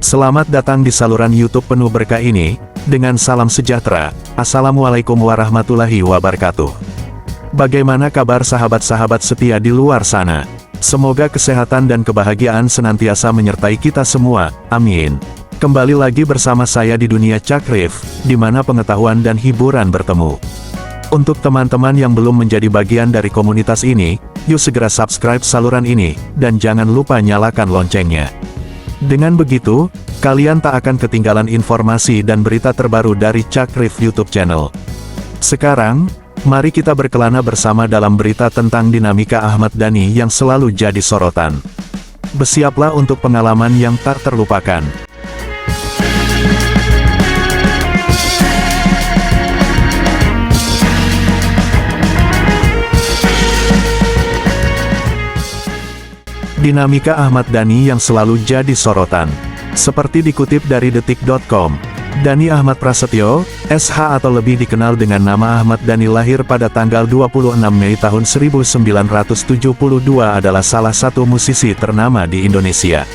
Selamat datang di saluran YouTube penuh berkah ini, dengan salam sejahtera. Assalamualaikum warahmatullahi wabarakatuh. Bagaimana kabar sahabat-sahabat setia di luar sana? Semoga kesehatan dan kebahagiaan senantiasa menyertai kita semua, amin. Kembali lagi bersama saya di dunia Cakrif, di mana pengetahuan dan hiburan bertemu. Untuk teman-teman yang belum menjadi bagian dari komunitas ini, yuk segera subscribe saluran ini, dan jangan lupa nyalakan loncengnya. Dengan begitu, kalian tak akan ketinggalan informasi dan berita terbaru dari Cakrif YouTube channel. Sekarang, mari kita berkelana bersama dalam berita tentang dinamika Ahmad Dhani yang selalu jadi sorotan. Bersiaplah untuk pengalaman yang tak terlupakan. Dinamika Ahmad Dhani yang selalu jadi sorotan. Seperti dikutip dari detik.com, Dhani Ahmad Prasetyo, SH atau lebih dikenal dengan nama Ahmad Dhani lahir pada tanggal 26 Mei tahun 1972 adalah salah satu musisi ternama di Indonesia.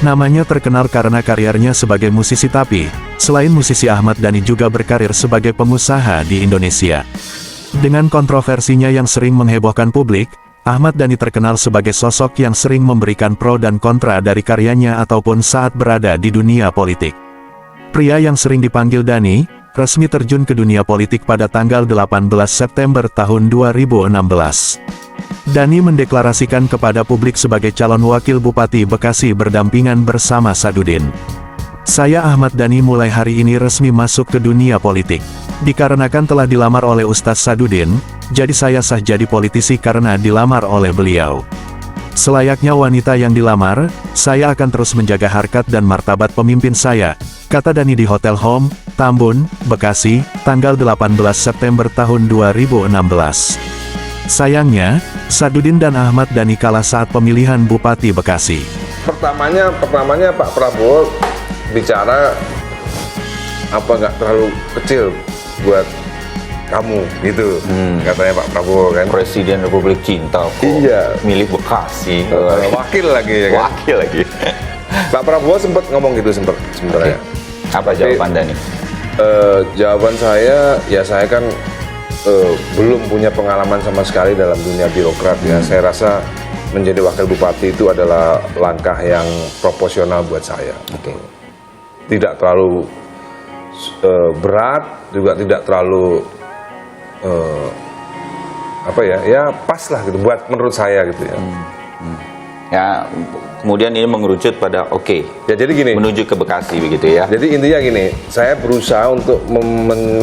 Namanya terkenal karena karirnya sebagai musisi, tapi selain musisi, Ahmad Dhani juga berkarir sebagai pengusaha di Indonesia. Dengan kontroversinya yang sering menghebohkan publik, Ahmad Dhani terkenal sebagai sosok yang sering memberikan pro dan kontra dari karyanya ataupun saat berada di dunia politik. Pria yang sering dipanggil Dhani, resmi terjun ke dunia politik pada tanggal 18 September tahun 2016. Dhani mendeklarasikan kepada publik sebagai calon wakil Bupati Bekasi berdampingan bersama Sadudin. Saya Ahmad Dhani mulai hari ini resmi masuk ke dunia politik. Dikarenakan telah dilamar oleh Ustadz Sadudin, jadi saya sah jadi politisi karena dilamar oleh beliau. Selayaknya wanita yang dilamar, saya akan terus menjaga harkat dan martabat pemimpin saya, kata Dhani di Hotel Home, Tambun, Bekasi, tanggal 18 September tahun 2016. Sayangnya, Sadudin dan Ahmad Dhani kalah saat pemilihan Bupati Bekasi. Pertamanya Pak Prabowo bicara apa nggak terlalu kecil buat kamu gitu, katanya Pak Prabowo kan. Presiden Republik Cinta kok. Iya. Milih Bekasi. Wakil lagi ya kan. Wakil lagi. Pak Prabowo sempat ngomong gitu sebenarnya. Apa jawaban Dhani? Jawaban saya, ya saya kan belum punya pengalaman sama sekali dalam dunia birokrat ya. Saya rasa menjadi wakil bupati itu adalah langkah yang proporsional buat saya. Oke. Tidak terlalu berat, juga tidak terlalu ya pas lah gitu buat menurut saya gitu ya. Ya, kemudian ini mengerucut pada Ya jadi gini, menuju ke Bekasi begitu ya. jadi intinya gini, saya berusaha untuk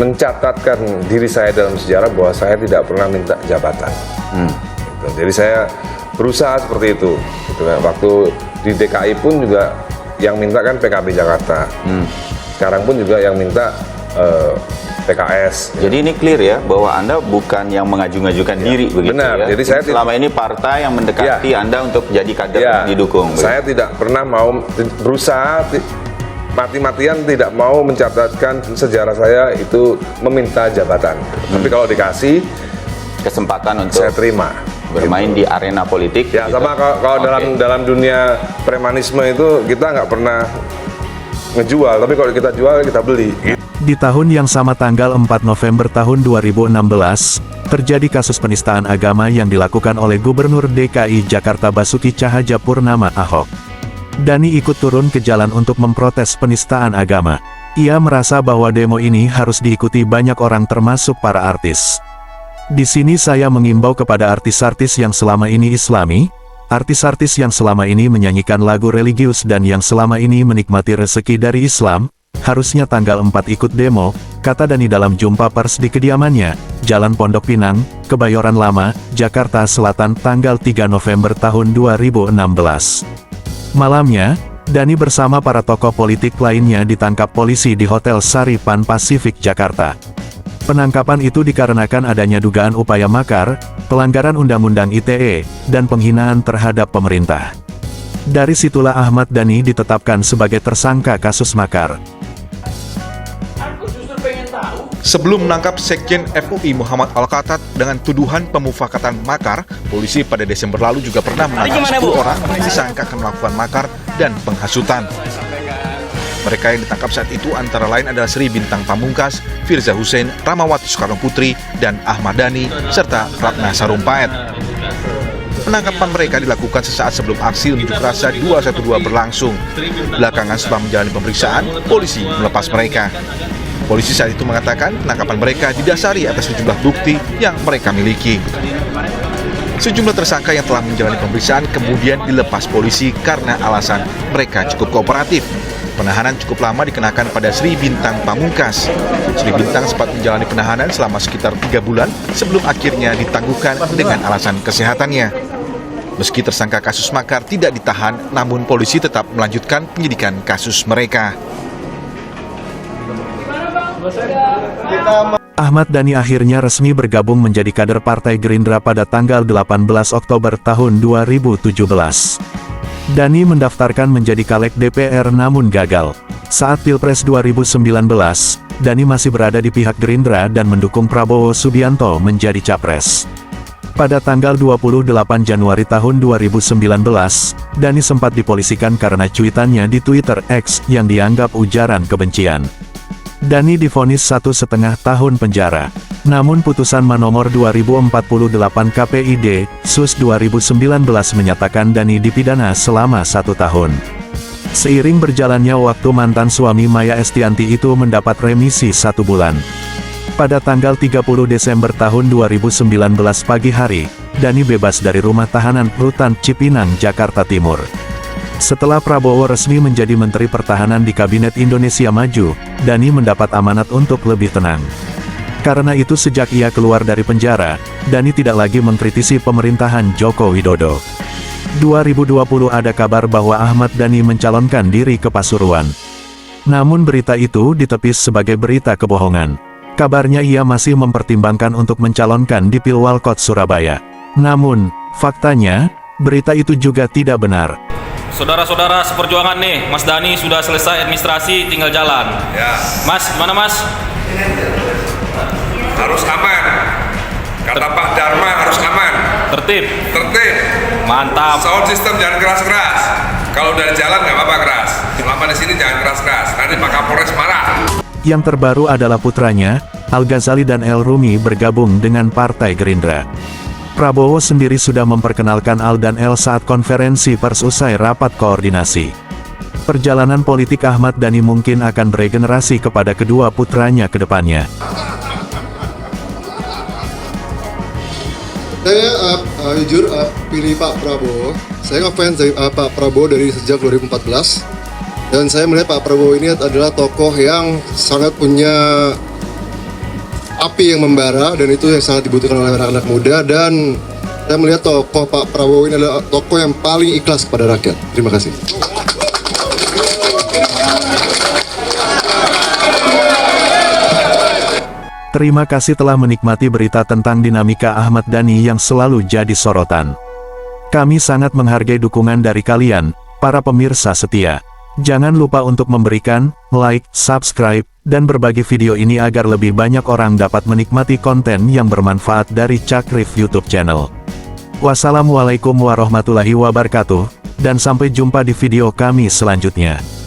mencatatkan diri saya dalam sejarah bahwa saya tidak pernah minta jabatan. Gitu. Jadi saya berusaha seperti itu gitu kan. Waktu di DKI pun juga yang minta kan PKB Jakarta. Sekarang pun juga yang minta PKS. Jadi ini clear ya, bahwa Anda bukan yang mengaju-ngajukan diri begitu. Benar, ya. jadi saya selama ini partai yang mendekati Anda untuk jadi kader Ya, didukung. saya tidak pernah mau berusaha mati-matian tidak mau mencatatkan sejarah saya itu meminta jabatan. Tapi kalau dikasih kesempatan untuk saya terima. bermain di arena politik. Ya gitu. sama kalau dalam dunia premanisme itu kita nggak pernah ngejual, tapi kalau kita jual kita beli. Di tahun yang sama tanggal 4 November tahun 2016, terjadi kasus penistaan agama yang dilakukan oleh Gubernur DKI Jakarta Basuki Cahayapurnama Ahok. Dhani ikut turun ke jalan untuk memprotes penistaan agama. Ia merasa bahwa demo ini harus diikuti banyak orang termasuk para artis. Di sini saya mengimbau kepada artis-artis yang selama ini Islami, artis-artis yang selama ini menyanyikan lagu religius dan yang selama ini menikmati rezeki dari Islam, harusnya tanggal 4 ikut demo, kata Dhani dalam jumpa pers di kediamannya, Jalan Pondok Pinang, Kebayoran Lama, Jakarta Selatan tanggal 3 November tahun 2016. Malamnya, Dhani bersama para tokoh politik lainnya ditangkap polisi di Hotel Sari Pan Pasifik, Jakarta. Penangkapan itu dikarenakan adanya dugaan upaya makar, pelanggaran Undang-Undang ITE, dan penghinaan terhadap pemerintah. Dari situlah Ahmad Dhani ditetapkan sebagai tersangka kasus makar. Sebelum menangkap Sekjen FUI Muhammad Al-Khattab dengan tuduhan pemufakatan makar, polisi pada Desember lalu juga pernah menangkap 10 orang yang disangka akan melakukan makar dan penghasutan. Mereka yang ditangkap saat itu antara lain adalah Sri Bintang Pamungkas, Firza Hussein, Ramawati Soekarno Putri, dan Ahmad Dhani, serta Ratna Sarumpait. Penangkapan mereka dilakukan sesaat sebelum aksi unjuk rasa 212 berlangsung. Belakangan setelah menjalani pemeriksaan, polisi melepas mereka. Polisi saat itu mengatakan penangkapan mereka didasari atas sejumlah bukti yang mereka miliki. Sejumlah tersangka yang telah menjalani pemeriksaan kemudian dilepas polisi karena alasan mereka cukup kooperatif. Penahanan cukup lama dikenakan pada Sri Bintang Pamungkas. Sri Bintang sempat menjalani penahanan selama sekitar 3 bulan sebelum akhirnya ditangguhkan dengan alasan kesehatannya. Meski tersangka kasus makar tidak ditahan, namun polisi tetap melanjutkan penyidikan kasus mereka. Ahmad Dhani akhirnya resmi bergabung menjadi kader Partai Gerindra pada tanggal 18 Oktober tahun 2017. Dhani mendaftarkan menjadi caleg DPR namun gagal. Saat Pilpres 2019, Dhani masih berada di pihak Gerindra dan mendukung Prabowo Subianto menjadi capres. Pada tanggal 28 Januari tahun 2019, Dhani sempat dipolisikan karena cuitannya di Twitter X yang dianggap ujaran kebencian. Dhani divonis 1,5 tahun penjara. Namun putusan Nomor 2048 KPID, SUS 2019 menyatakan Dhani dipidana selama 1 tahun. Seiring berjalannya waktu, mantan suami Maya Estianty itu mendapat remisi 1 bulan. Pada tanggal 30 Desember tahun 2019 pagi hari, Dhani bebas dari rumah tahanan Rutan Cipinang, Jakarta Timur. Setelah Prabowo resmi menjadi Menteri Pertahanan di Kabinet Indonesia Maju, Dhani mendapat amanat untuk lebih tenang. Karena itu sejak ia keluar dari penjara, Dhani tidak lagi mengkritisi pemerintahan Joko Widodo. 2020 ada kabar bahwa Ahmad Dhani mencalonkan diri ke Pasuruan. Namun berita itu ditepis sebagai berita kebohongan. Kabarnya ia masih mempertimbangkan untuk mencalonkan di Pilwalkot Surabaya. Namun, faktanya, berita itu juga tidak benar. Saudara-saudara seperjuangan nih, Mas Dhani sudah selesai administrasi, tinggal jalan. Ya. Mas, gimana Mas? Harus aman. Kata Pak Dharma harus aman. Tertib. Tertib. Mantap. Sound system jangan keras-keras. Kalau dari jalan nggak apa-apa keras. Selama di sini jangan keras-keras. Nanti Pak Kapolres marah. Yang terbaru adalah putranya, Al Ghazali dan El Rumi bergabung dengan Partai Gerindra. Prabowo sendiri sudah memperkenalkan Al dan El saat konferensi pers usai rapat koordinasi. Perjalanan politik Ahmad Dhani mungkin akan beregenerasi kepada kedua putranya ke depannya. Saya jujur pilih Pak Prabowo. Saya ngefans dari Pak Prabowo dari sejak 2014. Dan saya melihat Pak Prabowo ini adalah tokoh yang sangat punya api yang membara, dan itu yang sangat dibutuhkan oleh anak-anak muda. Dan saya melihat tokoh Pak Prabowo ini adalah tokoh yang paling ikhlas kepada rakyat. Terima kasih. Terima kasih telah menikmati berita tentang dinamika Ahmad Dhani yang selalu jadi sorotan. Kami sangat menghargai dukungan dari kalian, para pemirsa setia. Jangan lupa untuk memberikan like, subscribe, dan berbagi video ini agar lebih banyak orang dapat menikmati konten yang bermanfaat dari Cakrif YouTube channel. Wassalamualaikum warahmatullahi wabarakatuh, dan sampai jumpa di video kami selanjutnya.